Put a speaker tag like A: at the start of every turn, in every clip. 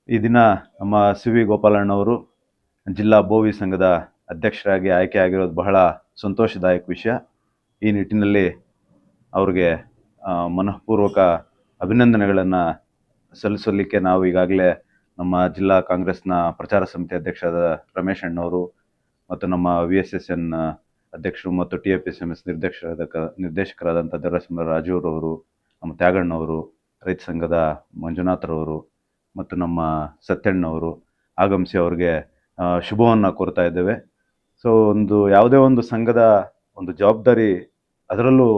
A: ಈ ದಿನ ನಮ್ಮ ಸಿ ವಿ ಗೋಪಾಲಣ್ಣವರು ಜಿಲ್ಲಾ ಬೋವಿ ಸಂಘದ ಅಧ್ಯಕ್ಷರಾಗಿ ಆಯ್ಕೆ ಆಗಿರೋದು ಬಹಳ ಸಂತೋಷದಾಯಕ ವಿಷಯ. ಈ ನಿಟ್ಟಿನಲ್ಲಿ ಅವ್ರಿಗೆ ಮನಃಪೂರ್ವಕ ಅಭಿನಂದನೆಗಳನ್ನು ಸಲ್ಲಿಸಲಿಕ್ಕೆ ನಾವು ಈಗಾಗಲೇ ನಮ್ಮ ಜಿಲ್ಲಾ ಕಾಂಗ್ರೆಸ್ನ ಪ್ರಚಾರ ಸಮಿತಿ ಅಧ್ಯಕ್ಷರಾದ ರಮೇಶ್ ಅಣ್ಣವರು ಮತ್ತು ನಮ್ಮ VSSN ಅಧ್ಯಕ್ಷರು ಮತ್ತು TFSMS ನಿರ್ದೇಶಕರಾದಂಥ ದರ್ರಸಂದ್ರ ರಾಜೂರವರು, ನಮ್ಮ ತ್ಯಾಗಣ್ಣವರು, ರೈತ ಸಂಘದ ಮಂಜುನಾಥ್ರವರು ಮತ್ತು ನಮ್ಮ ಸತ್ಯಣ್ಣವರು ಆಗಮಿಸಿ ಅವ್ರಿಗೆ ಶುಭವನ್ನು ಕೋರ್ತಾ ಇದ್ದೇವೆ. ಸೊ ಯಾವುದೇ ಒಂದು ಸಂಘದ ಒಂದು ಜವಾಬ್ದಾರಿ, ಅದರಲ್ಲೂ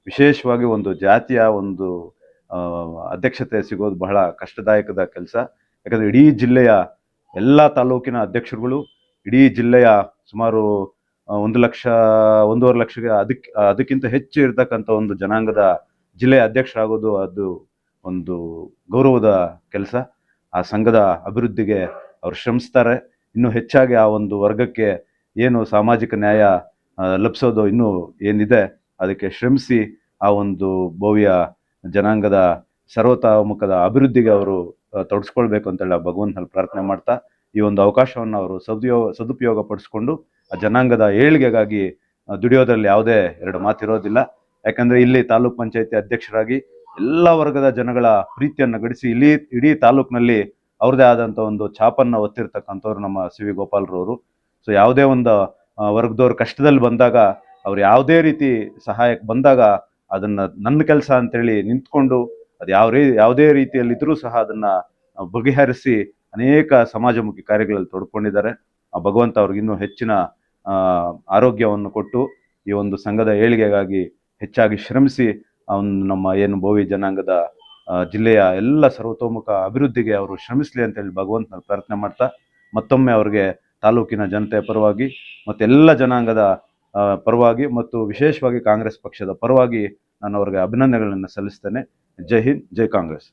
A: ವಿಶೇಷವಾಗಿ ಒಂದು ಜಾತಿಯ ಒಂದು ಅಧ್ಯಕ್ಷತೆ ಸಿಗೋದು ಬಹಳ ಕಷ್ಟದಾಯಕದ ಕೆಲಸ. ಯಾಕಂದರೆ ಇಡೀ ಜಿಲ್ಲೆಯ ಎಲ್ಲ ತಾಲೂಕಿನ ಅಧ್ಯಕ್ಷರುಗಳು, ಇಡೀ ಜಿಲ್ಲೆಯ ಸುಮಾರು 1 ಲಕ್ಷ 1.5 ಲಕ್ಷಕ್ಕೆ ಅದಕ್ಕಿಂತ ಹೆಚ್ಚು ಇರ್ತಕ್ಕಂಥ ಒಂದು ಜನಾಂಗದ ಜಿಲ್ಲೆಯ ಅಧ್ಯಕ್ಷರಾಗೋದು ಅದು ಒಂದು ಗೌರವದ ಕೆಲಸ. ಆ ಸಂಘದ ಅಭಿವೃದ್ಧಿಗೆ ಅವರು ಶ್ರಮಿಸ್ತಾರೆ. ಇನ್ನೂ ಹೆಚ್ಚಾಗಿ ಆ ಒಂದು ವರ್ಗಕ್ಕೆ ಏನು ಸಾಮಾಜಿಕ ನ್ಯಾಯ ಲಭಿಸೋದು ಇನ್ನೂ ಏನಿದೆ ಅದಕ್ಕೆ ಶ್ರಮಿಸಿ ಆ ಒಂದು ಬೋವಿಯ ಜನಾಂಗದ ಸರ್ವತೋಮುಖದ ಅಭಿವೃದ್ಧಿಗೆ ಅವರು ತೊಡಗಿಸ್ಕೊಳ್ಬೇಕು ಅಂತೇಳಿ ಭಗವಂತನಲ್ಲಿ ಪ್ರಾರ್ಥನೆ ಮಾಡ್ತಾ, ಈ ಒಂದು ಅವಕಾಶವನ್ನು ಅವರು ಸದುಪಯೋಗ ಪಡಿಸ್ಕೊಂಡು ಆ ಜನಾಂಗದ ಏಳಿಗೆಗಾಗಿ ದುಡಿಯೋದ್ರಲ್ಲಿ ಯಾವುದೇ ಎರಡು ಮಾತಿರೋದಿಲ್ಲ. ಯಾಕಂದರೆ ಇಲ್ಲಿ ತಾಲೂಕ್ ಪಂಚಾಯತಿ ಅಧ್ಯಕ್ಷರಾಗಿ ಎಲ್ಲ ವರ್ಗದ ಜನಗಳ ಪ್ರೀತಿಯನ್ನು ಗಳಿಸಿ ಇಡೀ ತಾಲೂಕಿನಲ್ಲಿ ಅವ್ರದ್ದೇ ಆದಂಥ ಒಂದು ಛಾಪನ್ನು ಒತ್ತಿರ್ತಕ್ಕಂಥವ್ರು ನಮ್ಮ ಸಿ ವಿ ಗೋಪಾಲ್ರವರು. ಸೊ ಯಾವುದೇ ಒಂದು ವರ್ಗದವ್ರು ಕಷ್ಟದಲ್ಲಿ ಬಂದಾಗ, ಅವ್ರು ಯಾವುದೇ ರೀತಿ ಸಹಾಯಕ್ಕೆ ಬಂದಾಗ ಅದನ್ನು ನನ್ನ ಕೆಲಸ ಅಂತೇಳಿ ನಿಂತ್ಕೊಂಡು ಅದು ಯಾವುದೇ ರೀತಿಯಲ್ಲಿದ್ದರೂ ಸಹ ಅದನ್ನು ಬಗೆಹರಿಸಿ ಅನೇಕ ಸಮಾಜಮುಖಿ ಕಾರ್ಯಗಳಲ್ಲಿ ತೊಡ್ಕೊಂಡಿದ್ದಾರೆ. ಆ ಭಗವಂತ ಅವ್ರಿಗೆ ಇನ್ನೂ ಹೆಚ್ಚಿನ ಆರೋಗ್ಯವನ್ನು ಕೊಟ್ಟು ಈ ಒಂದು ಸಂಘದ ಏಳಿಗೆಗಾಗಿ ಹೆಚ್ಚಾಗಿ ಶ್ರಮಿಸಿ ನಮ್ಮ ಏನು ಬೋವಿ ಜನಾಂಗದ ಜಿಲ್ಲೆಯ ಎಲ್ಲ ಸರ್ವತೋಮುಖ ಅಭಿವೃದ್ಧಿಗೆ ಅವರು ಶ್ರಮಿಸಲಿ ಅಂತೇಳಿ ಭಗವಂತನ ಪ್ರಾರ್ಥನೆ ಮಾಡ್ತಾ, ಮತ್ತೊಮ್ಮೆ ಅವ್ರಿಗೆ ತಾಲೂಕಿನ ಜನತೆಯ ಪರವಾಗಿ ಮತ್ತು ಎಲ್ಲ ಜನಾಂಗದ ಪರವಾಗಿ ಮತ್ತು ವಿಶೇಷವಾಗಿ ಕಾಂಗ್ರೆಸ್ ಪಕ್ಷದ ಪರವಾಗಿ ನಾನು ಅವ್ರಿಗೆ ಅಭಿನಂದನೆಗಳನ್ನು ಸಲ್ಲಿಸ್ತೇನೆ. ಜೈ ಹಿಂದ್, ಜೈ ಕಾಂಗ್ರೆಸ್.